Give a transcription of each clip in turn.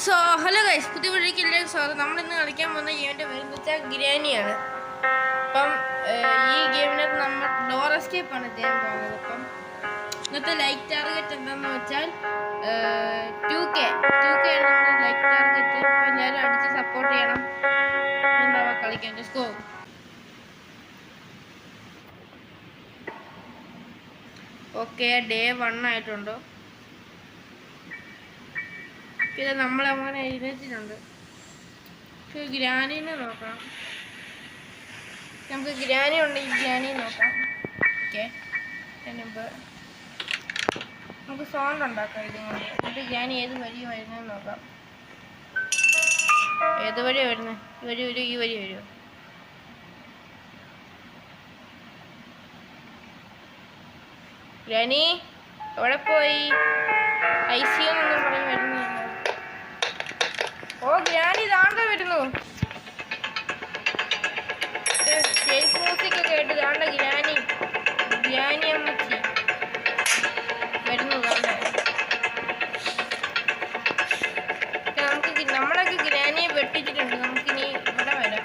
So hello guys, പുതിയ വീഡിയോയ്ക്ക് സ്വാഗതം. നമ്മളിന്ന് കളിക്കാൻ പോകുന്ന ഗെയിമിൻ്റെ പേരെന്ന് വെച്ചാൽ ഗ്രാനിയാണ്. അപ്പം ഈ ഗെയിമിനകത്ത് നമ്മൾ ഡോർ എസ്കേപ്പാണ് ചെയ്യാൻ പോകുന്നത്. അപ്പം ഇന്നത്തെ ലൈക്ക് ടാർഗറ്റ് എന്താണെന്ന് വെച്ചാൽ 2K ആണ് നമ്മുടെ ലൈക്ക് ടാർഗറ്റ്. അപ്പം എല്ലാവരും അടിച്ച് സപ്പോർട്ട് ചെയ്യണം. എന്താ കളിക്കാൻ സ്കോ. ഓക്കെ, ഡേ 1 ആയിട്ടുണ്ടോ? പിന്നെ നമ്മളങ്ങനെ എഴുതിയിട്ടുണ്ട്. പക്ഷെ ഗ്രാനീനെ നോക്കാം. നമുക്ക് ഗ്രാനി ഉണ്ടെങ്കിൽ ഗ്രാനി നോക്കാം. ഓക്കെ, മുമ്പ് നമുക്ക് സൗണ്ട് ഉണ്ടാക്കാം ഇതുകൊണ്ട്. എന്നിട്ട് ഗ്രാനി ഏത് വഴി വരുന്നതെന്ന് നോക്കാം. ഏത് വഴിയാണ് വരുന്നത്? ഈ വഴി വരുമോ? ഈ വഴി വരുമോ? ഗ്രാനി എവിടെ പോയി? ICU എന്നൊന്നും പറഞ്ഞ് വരുന്നില്ല. ഓ, ഗ്രാനി ദാണ്ട വരുന്നു. സ്റ്റേജ് മ്യൂസിക് ഒക്കെ കേട്ട് ദാണ്ട ഗ്രാനി അമ്മച്ചി വരുന്നു. നമുക്ക് നമ്മളൊക്കെ ഗ്രാനിയെ വെട്ടിച്ചിട്ടുണ്ട്. നമുക്കിനി ഇവിടെ വരാം.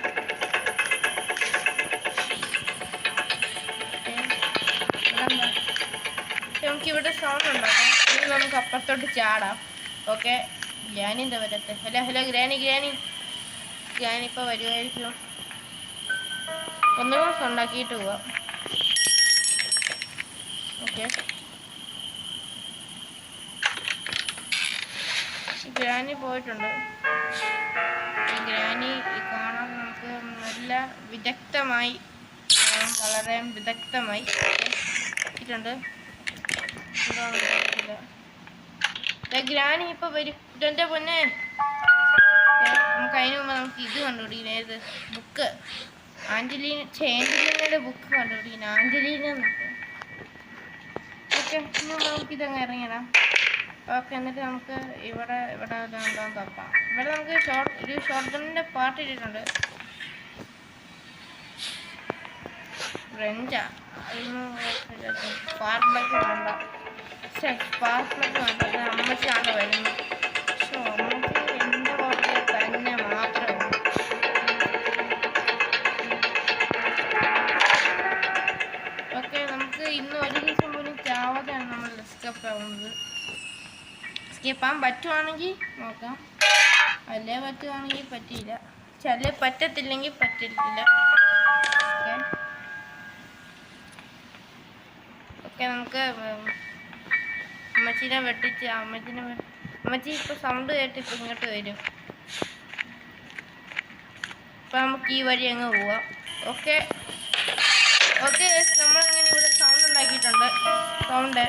നമുക്കിവിടെ സൗണ്ട് ഉണ്ടാക്കാം. ഇനി നമുക്ക് അപ്പുറത്തോട്ട് ചാടാം. ഓക്കെ, ഗ്രാനി എന്താ വരത്തെ? ഹലോ ഗ്രാനി ഇപ്പോൾ വരുമായിരിക്കും. ഒന്നുകൂടെ ഉണ്ടാക്കിയിട്ട് പോവാം. ഓക്കെ, ഗ്രാനി പോയിട്ടുണ്ട്. ഗ്രാനി കാണാൻ നമുക്ക് നല്ല വിദഗ്ധമായി, വളരെ വിദഗ്ധമായി ഇട്ടുണ്ട്. ഗ്രാനി ഇപ്പൊ വരും. ഇതെന്റെ പൊന്നെ, നമുക്ക് അതിന് മുമ്പ് നമുക്ക് ഇത് കണ്ടുപിടിക്കണം. ഏത് ബുക്ക്? ആഞ്ചലീനയുടെ ബുക്ക് കണ്ടുപിടിക്കണം. ആഞ്ചലീന എന്നൊക്കെ. ഓക്കെ, ഇനി നമുക്കിതങ്ങ് ഇറങ്ങണം. ഓക്കെ, എന്നിട്ട് നമുക്ക് ഇവിടെ എന്താന്ന് തപ്പാം. ഇവിടെ നമുക്ക് ഒരു ഷോർട്ട് ഗണ്ണിൻ്റെ പാർട്ട് ഇട്ടിട്ടുണ്ട്. ഫ്രഞ്ചാ സ്പാർക്ക് പ്ലഗ് വേണ്ട. അമ്മച്ചാണ് വരുന്നത്. പക്ഷെ അമ്മച്ചി എൻ്റെ പുറത്ത് തന്നെ മാത്രമേ. ഓക്കെ, നമുക്ക് ഇന്ന് ഒരു ദിവസം പോലും ചാവാതെയാണ് നമ്മൾ എസ്കേപ്പ് ആവുന്നത്. എസ്കേപ്പ് ആകാൻ പറ്റുവാണെങ്കിൽ നോക്കാം, അല്ലേ പറ്റുവാണെങ്കിൽ പറ്റിയില്ല. അല്ലേ പറ്റത്തില്ലെങ്കിൽ പറ്റില്ല. ഓക്കെ, നമുക്ക് അമ്മച്ചീനെ വെട്ടിച്ച് അമ്മച്ചി ഇപ്പോൾ സൗണ്ട് കേട്ട് ഇപ്പം ഇങ്ങോട്ട് വരും. അപ്പം നമുക്ക് ഈ വഴി അങ്ങ് പോവാം. ഓക്കെ, നമ്മളിങ്ങനെ ഇവിടെ സൗണ്ട് ഉണ്ടാക്കിയിട്ടുണ്ട്. സൗണ്ട്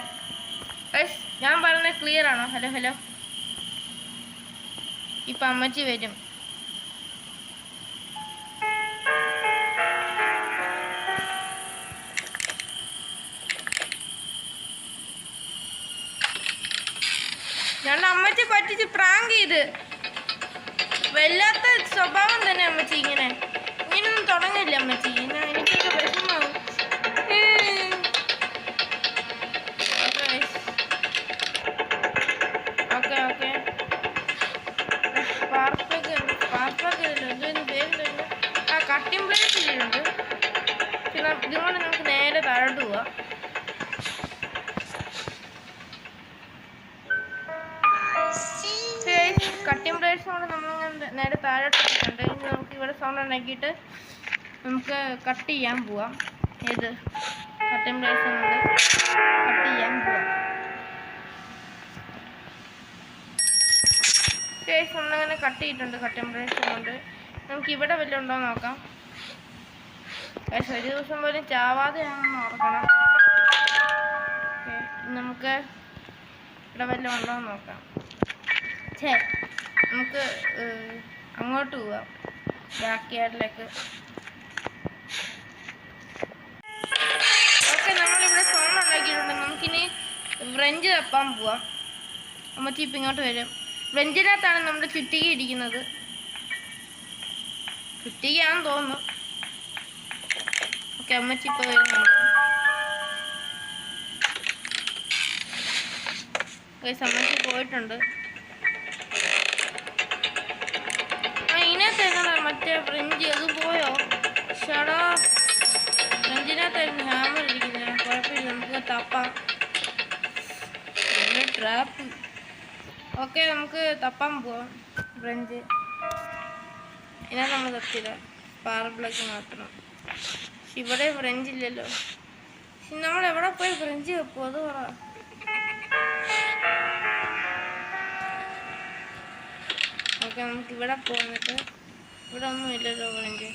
ഞാൻ പറയുന്നത് ക്ലിയർ ആണോ? ഹലോ ഇപ്പം അമ്മച്ചി വരും. ഞാൻ അമ്മച്ചി പറ്റിച്ച് പ്രാങ്ക് ചെയ്ത്. വല്ലാത്ത സ്വഭാവം തന്നെ അമ്മച്ചി. ഇങ്ങനൊന്നും തുടങ്ങില്ല അമ്മച്ചി. എനിക്കൊക്കെ വിഷമാവും. ഓക്കെ സ്പാർക്ക് എന്തോന്ന് പേരുണ്ട്. കട്ടിംഗ് ബ്ലേഡ് ഇല്ലുണ്ട്. പിന്നെ ഇതുകൊണ്ട് നമുക്ക് നേരെ താഴോട്ട് പോവാം. കട്ടിംഗ് ബ്ലേഡ്സ് കൊണ്ട് നമ്മൾ നേരെ താഴോട്ട് ഇട്ടിട്ടുണ്ട്. ഇനി നമുക്ക് ഇവിടെ സൗണ്ട് ഉണ്ടാക്കിയിട്ട് നമുക്ക് കട്ട് ചെയ്യാൻ പോവാം. ഏത് കട്ടിംഗ് ബ്ലേഡ്സ് കൊണ്ട് കട്ട് ചെയ്യാൻ പോവാം. നമ്മളങ്ങനെ കട്ട് ചെയ്തിട്ടുണ്ട് കട്ടിംഗ് ബ്ലേഡ്സ് കൊണ്ട്. നമുക്ക് ഇവിടെ വല്ലതും ഉണ്ടോ നോക്കാം. ഒരു ദിവസം പോലും ചാവാതെയാണെന്ന് ഓർക്കണം. നമുക്ക് ഇവിടെ വല്ലതും ഉണ്ടോ നോക്കാം. നമുക്ക് അങ്ങോട്ട് പോവാം, ബാക്ക് യാർഡിലേക്ക്. ഓക്കെ, നമ്മളിവിടെ സൗണ്ട് ഉണ്ടാക്കിയിട്ടുണ്ട്. നമുക്കിനി ഫ്രഞ്ച് തപ്പാൻ പോവാം. അമ്മച്ചി ഇപ്പം ഇങ്ങോട്ട് വരും. ഫ്രഞ്ചിനകത്താണ് നമ്മുടെ ചുറ്റിക ഇരിക്കുന്നത്. ചുറ്റികയാണെന്ന് തോന്നുന്നു. ഓക്കെ, അമ്മച്ചി ഇപ്പോൾ വരുന്നുണ്ട്. അമ്മച്ചി പോയിട്ടുണ്ട്. മറ്റേ ഫ്രഞ്ച് അത് പോയോ? ഷടാ, ഫ്രഞ്ചിനകത്തായിരുന്നു ഹാമർ ഇരിക്കുന്നത്. കുഴപ്പമില്ല, നമുക്ക് തപ്പാം. ട്രാപ്പ്. ഓക്കെ, നമുക്ക് തപ്പാൻ പോവാം ഫ്രഞ്ച്. ഇതിനെ നമ്മൾ തപ്പില്ല, പാർബ്ലക്ക് മാത്രം. ഇവിടെ ഫ്രഞ്ച് ഇല്ലല്ലോ. നമ്മൾ എവിടെ പോയി ഫ്രഞ്ച് വെപ്പോ? അത് പറ. ഓക്കെ, നമുക്ക് ഇവിടെ പോന്നിട്ട് ഇവിടെ ഒന്നും ഇല്ലല്ലോ ഫ്രഞ്ച്.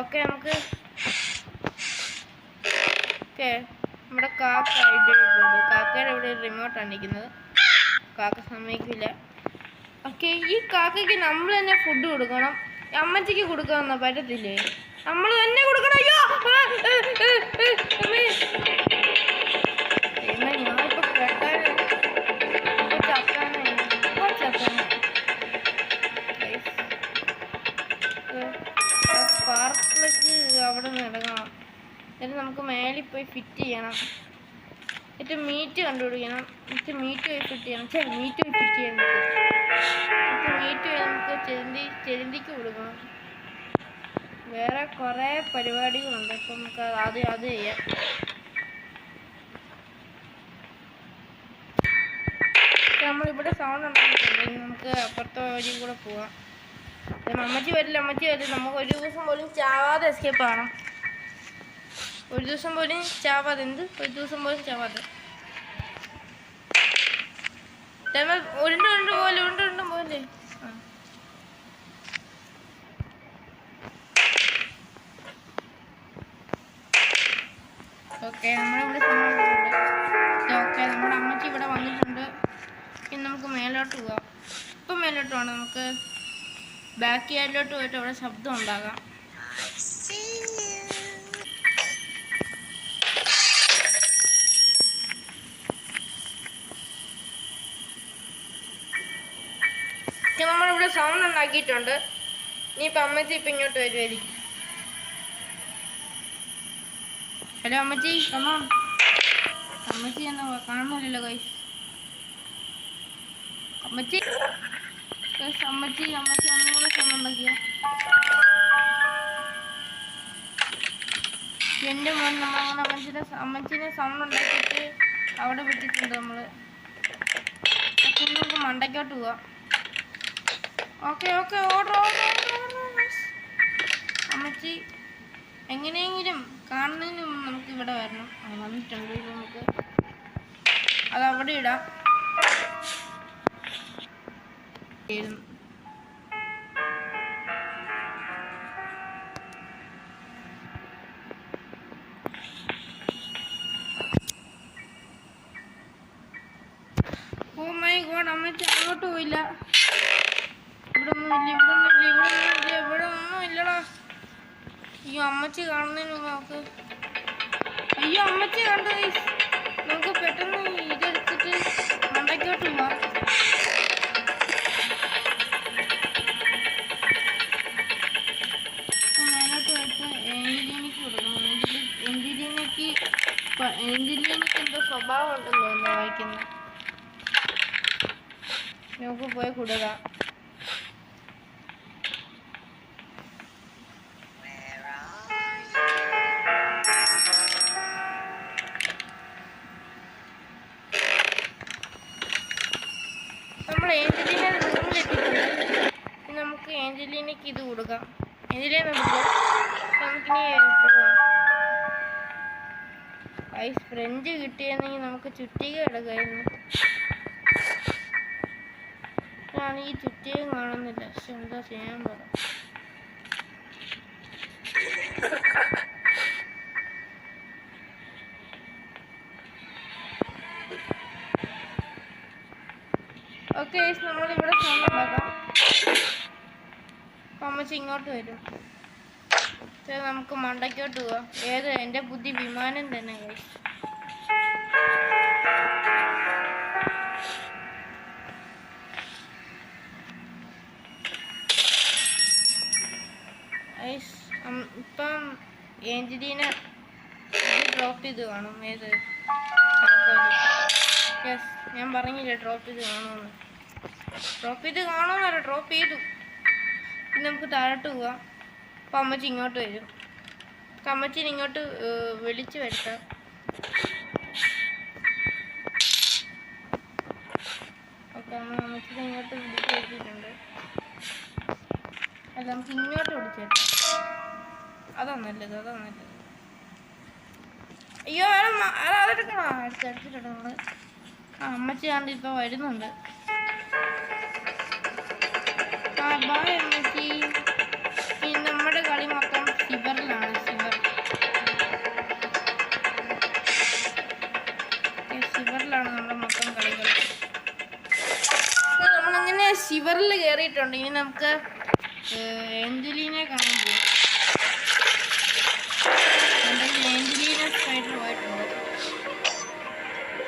ഓക്കെ, നമുക്ക് ഓക്കെ നമ്മുടെ കാക്ക ഇട്ടിട്ടുണ്ട്. കാക്കയുടെ ഇവിടെ റിമോട്ടാണ് ഇരിക്കുന്നത്. കാക്ക സമ്മതിക്കില്ല. ഓക്കെ, ഈ കാക്കയ്ക്ക് നമ്മൾ തന്നെ ഫുഡ് കൊടുക്കണം. അമ്മച്ചിക്ക് കൊടുക്കാമെന്നാ പറ്റത്തില്ലേ? നമ്മൾ തന്നെ കൊടുക്കണം. അയ്യോ, ഞാനിപ്പോ പാർക്കിലേക്ക് അവിടെ നിന്ന് ഇറങ്ങണം. എന്നിട്ട് നമുക്ക് മേളിൽ പോയി ഫിറ്റ് ചെയ്യണം. എന്നിട്ട് മീറ്റ് കണ്ടുപിടിക്കണം. എന്നിട്ട് മീറ്റ് പോയി ഫിറ്റ് ചെയ്യണം. മീറ്റ് പോയി ഫിറ്റ് ചെയ്യാൻ മീറ്റ് പോയി നമുക്ക് ചെരുന്തിക്ക് കൊടുക്കണം. വേറെ കുറേ പരിപാടികളുണ്ട്. അപ്പം നമുക്ക് അത് ചെയ്യാം. നമ്മളിവിടെ സൗണ്ട് ഉണ്ടാക്കിയിട്ടുണ്ട്. നമുക്ക് അപ്പുറത്തെ വഴി കൂടെ പോവാം. അമ്മച്ചി വരില്ല. നമുക്ക് ഒരു ദിവസം പോലും ചാവാതെ എസ്കേപ്പ് ആവണം. ഒരു ദിവസം പോലും ചാവാതെ. ഉരുണ്ട് പോലെ. ഓക്കെ, നമ്മളിവിടെ സമ്മതിച്ചിട്ടുണ്ട്. ഓക്കെ, നമ്മുടെ അമ്മച്ചി ഇവിടെ വന്നിട്ടുണ്ട്. ഇനി നമുക്ക് മേലോട്ട് പോവാം. ഇപ്പം മേലോട്ട് വേണം. നമുക്ക് ബാക്ക് യാർഡിലോട്ട് പോയിട്ട് അവിടെ ശബ്ദം ഉണ്ടാകാം. നമ്മളിവിടെ സൗണ്ട് ഉണ്ടാക്കിയിട്ടുണ്ട്. ഇനിയിപ്പോൾ അമ്മച്ചി ഇപ്പം ഇങ്ങോട്ട് വരുമായിരിക്കും. ഹലോ അമ്മച്ചി, അമ്മച്ചി എന്നാ കാണുന്നില്ലല്ലോ ഗൈസ്. അമ്മച്ചി ഒന്നും കൂടെ സൗണ്ട് ഉണ്ടാക്കിയ. എൻ്റെ മോൻ നമ്മളങ്ങനെ അമ്മച്ചിനെ സൗണ്ട് ഉണ്ടാക്കിയിട്ട് അവിടെ വിട്ടിട്ടുണ്ട് നമ്മൾ. നമുക്ക് മണ്ടയ്ക്കോട്ട് പോവാം. Okay, order. അമ്മച്ചി എങ്ങനെയെങ്കിലും കാണുന്നതിന് നമുക്ക് ഇവിടെ വരണം. വന്നിട്ടുണ്ട്. നമുക്ക് അതവിടെ ഇടാം. ഓ മൈ ഗോഡ്, അമ്മച്ചി അങ്ങോട്ട് പോയില്ല. ഇവിടെ ഒന്നും ഇല്ലടാ. അയ്യോ, അമ്മച്ചി കാണുന്നതിന് നമുക്ക്. അയ്യോ, അമ്മച്ചി കണ്ടു. നമുക്ക് പെട്ടെന്ന് ഇതെടുത്തിട്ട് മണ്ടയ്ക്കോട്ട് പോവാം. മേലോട്ട് പോയിട്ട് എഞ്ചിനീയർക്ക് കൊടുക്കണം. എഞ്ചിനീയർക്ക് എന്തോ സ്വഭാവം ഉണ്ടല്ലോ എന്താ വായിക്കുന്നത്. നമുക്ക് പോയി കൊടുക്കാം. നമ്മൾ ഏഞ്ചലീനെ റൂമിലെത്തിയിട്ടുണ്ട്. നമുക്ക് ഏഞ്ചലീനയ്ക്ക് ഇത് കൊടുക്കാം. ഏഞ്ചലീന നമുക്കിനി പോവാം. ഫ്രഞ്ച് കിട്ടിയെന്നെങ്കിൽ നമുക്ക് ചുറ്റിക എടുക്കായിരുന്നു. ഈ ചുറ്റിയും കാണുന്നില്ല. പക്ഷെ എന്താ ചെയ്യാൻ പറ. ഓക്കെ, നമ്മളിവിടെ സൗണ്ട് ഉണ്ടാക്കാം. അമ്മച്ചി ഇങ്ങോട്ട് വരും. നമുക്ക് മണ്ടയ്ക്കോട്ട് പോവാം. എൻ്റെ ബുദ്ധി വിമാനം തന്നെ ഗൈസ്. ഇപ്പം ഏഞ്ചലീന ഡ്രോപ്പ് ചെയ്ത് കാണും. ഏത് ഞാൻ പറഞ്ഞില്ലേ ഡ്രോപ്പ് ചെയ്ത് കാണുമെന്ന്. ഡ്രോപ്പ് ചെയ്തു. ഇനി നമുക്ക് താഴോട്ട് പോവാം. അപ്പം അമ്മച്ചി ഇങ്ങോട്ട് വരും. അമ്മച്ചിനെ ഇങ്ങോട്ട് വിളിച്ചു വരുത്താം. ഓക്കെ, അമ്മച്ചിനെ ഇങ്ങോട്ട് വിളിച്ചു വരുത്തിയിട്ടുണ്ട്. അല്ല, നമുക്ക് ഇങ്ങോട്ട് വിളിച്ചു വരുത്താം. അതാ നല്ലത്. അയ്യോ അതെടുക്കണോ? എടുത്തിട്ടുണ്ട് നമ്മള്. അമ്മച്ചി കണ്ട് ഇപ്പൊ വരുന്നുണ്ട്. ബായ് അമ്മച്ചി. ഇനി നമ്മുടെ കളി മൊത്തം സിവറിലാണ്. സിവറിലാണ് നമ്മുടെ മൊത്തം കളികൾ. നമ്മളങ്ങനെ സിവറിൽ കയറിയിട്ടുണ്ട്. ഇനി നമുക്ക് ഏഞ്ചലീനെ കാണാൻ പോകും. ഏഞ്ചലീന സ്പൈഡർ പോയിട്ടുണ്ട്.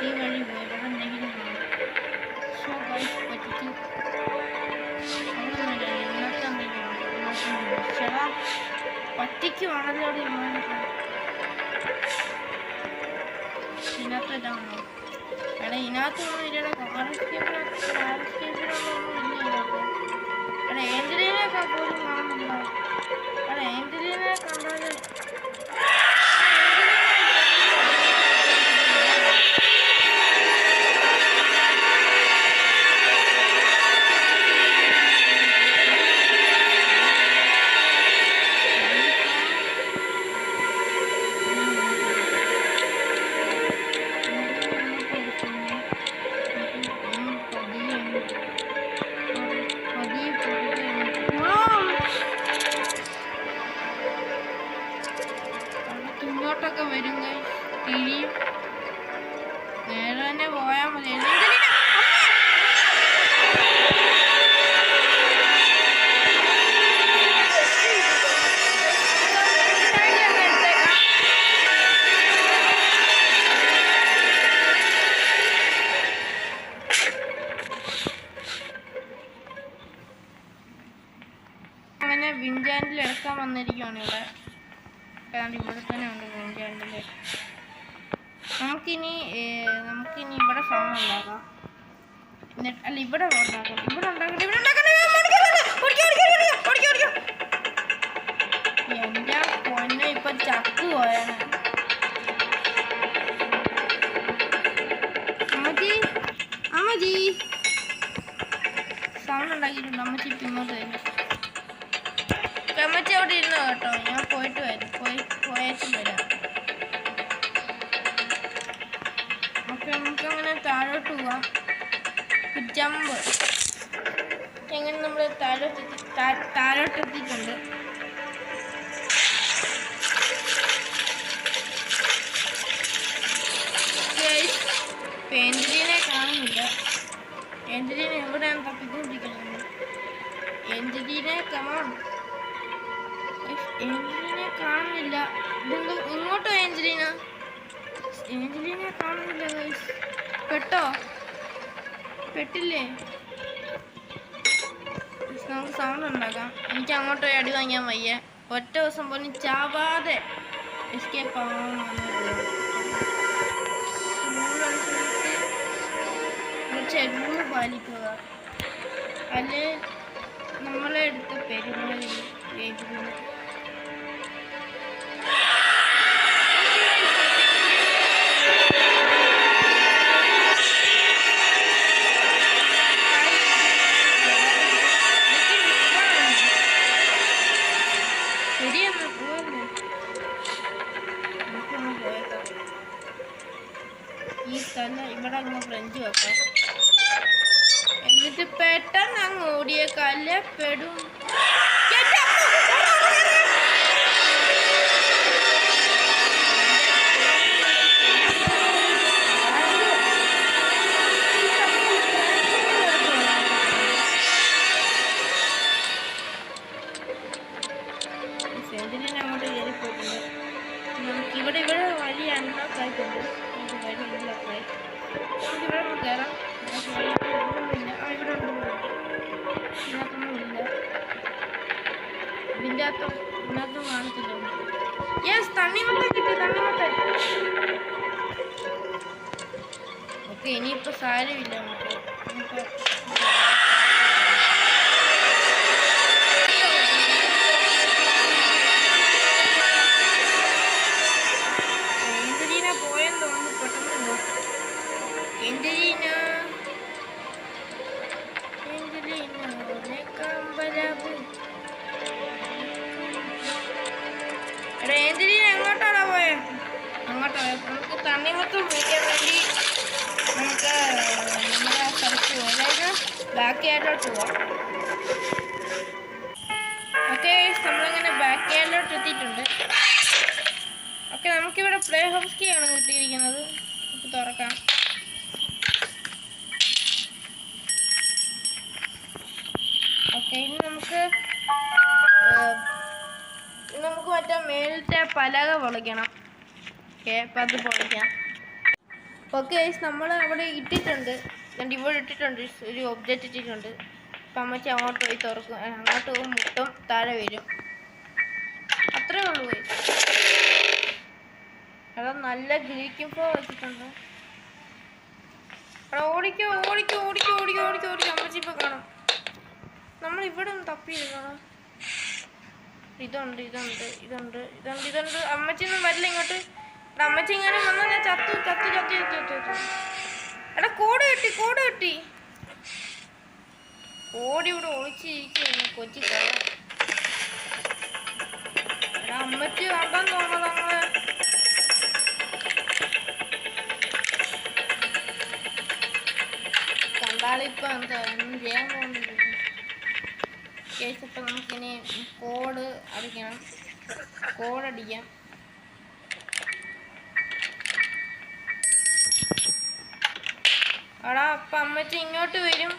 ഈ വഴി പോയി ഇവിടെ എന്തെങ്കിലും പറ്റിച്ചു. ഇന്നത്തെ എന്തെങ്കിലും പറ്റിക്കുവാണല്ലോ. ഇതിനകത്ത് ഇതാണോ? എടാ ഇതിനകത്ത് ഇതിയുടെ കാർസ്കേപ്പിനൊന്നും ഇല്ല. എടാ ഏഞ്ചലീനൊക്കെ പോലും കാണുന്നില്ല. എടാ ഏഞ്ചലീനെ കണ്ടാല് ഇങ്ങോട്ടൊക്കെ വരും. തിരിയും. നേരെ തന്നെ പോയാൽ മതി. അങ്ങനെ വിൻചാൻഡിൽ എടുക്കാൻ വന്നിരിക്കുകയാണ് ഇവിടെ. ഇവിടെ തന്നെ ഉണ്ട് വിൻചാൻഡില്. നമുക്കിനി ഇവിടെ സൗണ്ട് ഉണ്ടാക്കാം. അല്ല, ഇവിടെ ഉണ്ടാക്കണം. എൻ്റെ പൊന്നെ ഇപ്പൊ ചക്ക് പോയാണ്. അമ്മജി സൗണ്ട് ഉണ്ടാക്കിയിട്ടുണ്ട്. അമ്മച്ചി ഇപ്പം ഇങ്ങോട്ട് വരും. അമ്മച്ചി അവിടെ ഇരുന്നോ കേട്ടോ. ഞാൻ പോയിട്ട് വരും. പോയേച്ചും വരാം. ഓക്കെ, നമുക്കങ്ങനെ താഴോട്ട് പോവാം. ജമ്പ്. എങ്ങനെ നമ്മൾ താഴോട്ടെത്തിയിട്ടുണ്ട്. ഏഞ്ചലീനെ കാണുന്നില്ല. ഏഞ്ചലീനെ എവിടെയാണ് തപ്പിക്കൊണ്ടിരിക്കുന്നത്? ഏഞ്ചലീനെ ഏഞ്ചലീനെ കാണുന്നില്ല. ഇങ്ങോട്ടോ ഏഞ്ചലീനെ കാണുന്നില്ല. പെട്ടില്ലേ? നമുക്ക് സൗണ്ട് ഉണ്ടാക്കാം. എനിക്ക് അങ്ങോട്ട് പോയി അടി വാങ്ങിയാൻ വയ്യ. ഒറ്റ ദിവസം പോലും ചാവാതെ എസ്കേപ്പ് ആവാൻ റൂൾ പാലിക്കുക. അല്ലെ നമ്മളെ എടുത്ത് പെരുമാറി. ഈ സ്ഥലം ഇവിടെ അങ്ങ് ഫ്രഞ്ച് വെക്കാം. എന്നിട്ട് പെട്ടെന്ന് അങ്ങ് ഓടിയ കല്ല് പെടും. അങ്ങോട്ട് കയറിപ്പോയിട്ടുണ്ട്. നമുക്ക് ഇവിടെ വഴി അൺലോക്കായിട്ടുണ്ട്. നമുക്കിവിടെ കയറാം. ഇവിടെ ഇതിനകത്തൊന്നുമില്ല. ഇതിനകത്തും കാണത്തില്ല. യെസ്, തണ്ണിമത്തൻ കിട്ടി. ഓക്കെ, ഇനിയിപ്പോൾ സാരമില്ല. നമുക്ക് തണ്ണിമത്തം മേടിക്കാൻ വേണ്ടി നമുക്ക് നമ്മുടെ സ്ഥലത്ത് പോകാം, അതായത് ബാക്ക് യാർഡിലോട്ട് പോവാം. ഓക്കെ, നമ്മളങ്ങനെ ബാക്ക് യാർഡിലോട്ട് എത്തിയിട്ടുണ്ട്. ഓക്കെ, നമുക്കിവിടെ പ്ലേ ഹൗസ് കീ ആണ് കിട്ടിയിരിക്കുന്നത്. നമുക്ക് തുറക്കാം. ഓക്കെ, ഇനി നമുക്ക് മറ്റേ മേലത്തെ പലക പൊളിക്കണം. ഓക്കെ, അപ്പം അത് പൊളിക്കാം. ഓക്കെ, നമ്മൾ അവിടെ ഇട്ടിട്ടുണ്ട്, ഇവിടെ ഇട്ടിട്ടുണ്ട്, ഒരു ഒബ്ജക്റ്റ് ഇട്ടിട്ടുണ്ട്. അപ്പം അമ്മച്ചി അങ്ങോട്ട് പോയി തുറക്കും, അങ്ങോട്ട് പോകും, മുട്ടും, താഴെ വരും. അത്രേ ഉള്ളൂ. എടാ നല്ല ഗ്രീക്കിംഗ് വെച്ചിട്ടുണ്ട്. എടാ ഓടിക്കോ ഓടിക്കോ ഓടിക്കോ ഓടിക്കോ ഓടിക്കോ ഓടിക്കോ, അമ്മച്ചി ഇപ്പം കാണും. നമ്മൾ ഇവിടെ ഒന്ന് തപ്പിയിരുന്നോ? ഇതുണ്ട് ഇതുണ്ട് ഇതുണ്ട് ഇതുണ്ട് ഇതുണ്ട്. അമ്മച്ചിയൊന്നും വരില്ല ഇങ്ങോട്ട്. അമ്മച്ചി ഇങ്ങനെ വന്നാൽ ഞാൻ ചത്തു ചത്തു ചത്തു ചത്തു ചത്തു. എടാ കോട് കിട്ടി, കോട് കിട്ടി. ഓടി ഇവിടെ ഒളിച്ചിരിക്കുന്നു കൊച്ചി കാണാൻ. എടാ അമ്മച്ചി കണ്ടാൻ തോന്നുന്നത് നമ്മള്. കണ്ടാളിപ്പം എന്താ ഒന്നും ചെയ്യാൻ പോകുന്നില്ല. കേസിപ്പം നമുക്കിനി കോഡ് അടിക്കണം, കോഡടിക്കാം. എടാ അപ്പം അമ്മച്ചി ഇങ്ങോട്ട് വരും.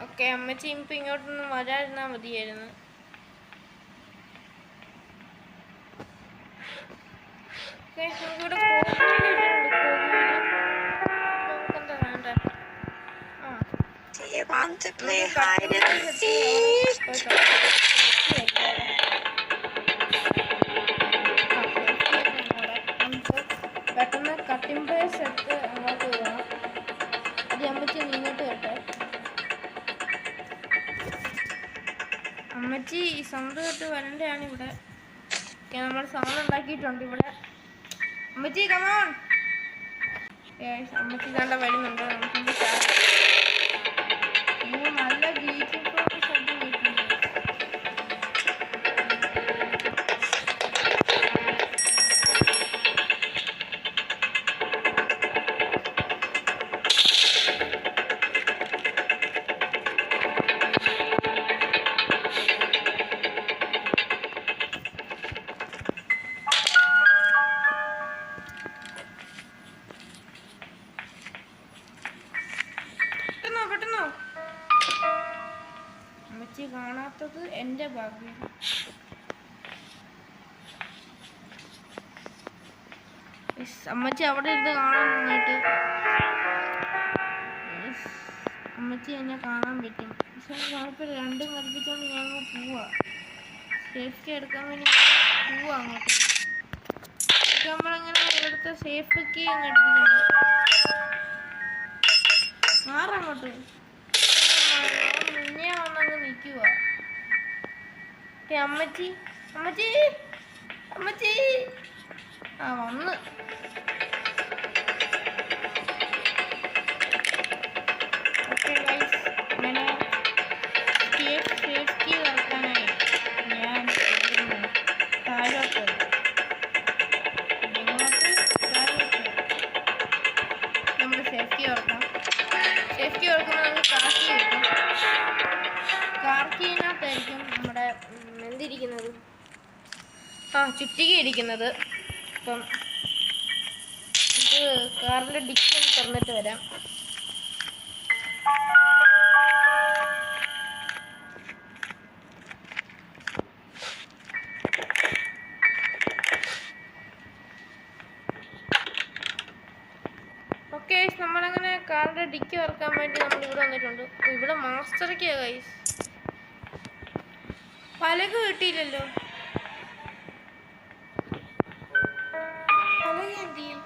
ഓക്കെ, അമ്മച്ചി ഇപ്പം ഇങ്ങോട്ടൊന്നും വരാതിരുന്നാൽ മതിയായിരുന്നു. നമുക്കിവിടെ നമുക്കെന്താ വേണ്ട? പെട്ടെന്ന് കട്ടിംഗ് പേസ് എടുത്ത് അങ്ങോട്ട് പോകണം. അത് അമ്മച്ചി ഇങ്ങോട്ട് കേട്ടെ. അമ്മച്ചി ഈ സൗണ്ട് കേട്ട് വരണ്ടാണ് ഇവിടെ. നമ്മൾ സൗണ്ട് ഉണ്ടാക്കിയിട്ടുണ്ട് ഇവിടെ. അമ്മച്ചി കമോൺ. അമ്മച്ചി കണ്ട വരുന്നുണ്ട്. നമുക്ക് നല്ല ഗ്രീറ്റിംഗ് ശബ്ദം കേൾക്കുന്നു. അമ്മച്ചി കാണാത്തത് എൻ്റെ ഭാഗ്യം. അമ്മച്ചി അവിടെ ഇരുന്ന് കാണാൻ നന്നായിട്ട്. അമ്മച്ചി എന്നെ കാണാൻ പറ്റും. പക്ഷെ കുഴപ്പമില്ല, രണ്ടും കൽപ്പിച്ചോണ്ട് ഞാൻ പോവാ. സേഫ്റ്റി എടുക്കാൻ വേണ്ടി പോവാ അങ്ങോട്ട്. നമ്മളങ്ങനെ ഇവിടുത്തെ സേഫ്റ്റി അങ്ങ് എടുത്തിട്ടുണ്ട്. മാറങ്ങോട്ട് മുന്നേ വന്നങ്ങ് നിൽക്കുക. അമ്മച്ചി അമ്മച്ചി അമ്മച്ചി ആ വന്ന്. ഓക്കെ ഗൈസ്, ഇങ്ങനെ സേഫ്റ്റി തുറക്കാനായി ഞാൻ താഴോട്ട് നമ്മൾ സേഫ്റ്റി തുറക്കാം. സേഫ്റ്റി തുറക്കുമ്പോൾ നമുക്ക് കാർക്കി കിട്ടും. കാർക്കിനകത്തായിരിക്കും നമ്മുടെ എന്തിരിക്കുന്നത്, ചുറ്റിക ഇരിക്കുന്നത്. അപ്പം ഇത് കാറിൻ്റെ ഡിക്കി ഒന്ന് തുറന്നിട്ട് വരാം. ഓക്കെ, നമ്മളങ്ങനെ കാറിൻ്റെ ഡിക്കി തുറക്കാൻ വേണ്ടി നമ്മളിവിടെ വന്നിട്ടുണ്ട്. ഇവിടെ മാസ്റ്റർക്കാ ഗൈസ്. പലക കിട്ടിയില്ലല്ലോ. പലക എന്ത് ചെയ്യും?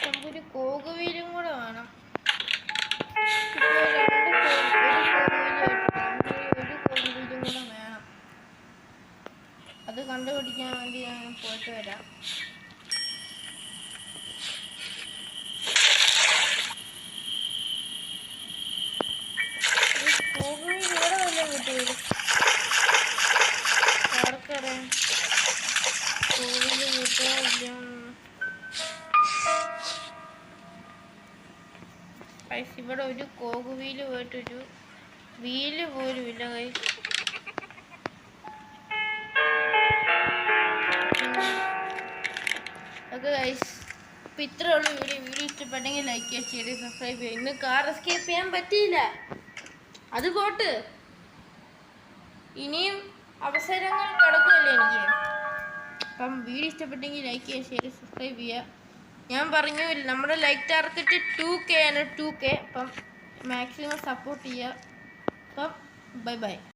നമുക്കൊരു കോകുവീലും കൂടെ വേണം. ഒരു കോകുവീലും കൂടെ വേണം. അത് കണ്ടുപിടിക്കാൻ വേണ്ടി ഞാൻ പോയിട്ട് വരാം. കോകുവീൽ ഇവിടെ അറിയാൻ കിട്ടുമല്ലോ. ആർക്കറിയാം കോവില് കിട്ടാറില്ല. ഇവിടെ ഒരു കോകുവീല് പോയിട്ടൊരു വീല് പോലും ഇല്ല കൈ. ഓക്കെ ഗൈസ്, അപ്പം ഇത്രേ ഉള്ളൂ വീഡിയോ. വീഡിയോ ഇഷ്ടപ്പെട്ടെങ്കിൽ ലൈക്ക് ചെയ്യുക, ഷെയർ ചെയ്യുക, സബ്സ്ക്രൈബ് ചെയ്യുക. ഇന്ന് കാർ എസ്കേപ്പ് ചെയ്യാൻ പറ്റിയില്ല, അത് പോട്ട്. ഇനിയും അവസരങ്ങൾ കിടക്കുമല്ലോ എനിക്ക്. അപ്പം വീഡിയോ ഇഷ്ടപ്പെട്ടെങ്കിൽ ലൈക്ക് ചെയ്യുക, ഷെയർ ചെയ്യുക, സബ്സ്ക്രൈബ് ചെയ്യുക. ഞാൻ പറഞ്ഞു നമ്മുടെ ലൈക്ക് ടാർഗറ്റ് 2K ആണ്, 2K. അപ്പം മാക്സിമം സപ്പോർട്ട് ചെയ്യുക. അപ്പം ബൈ ബൈ.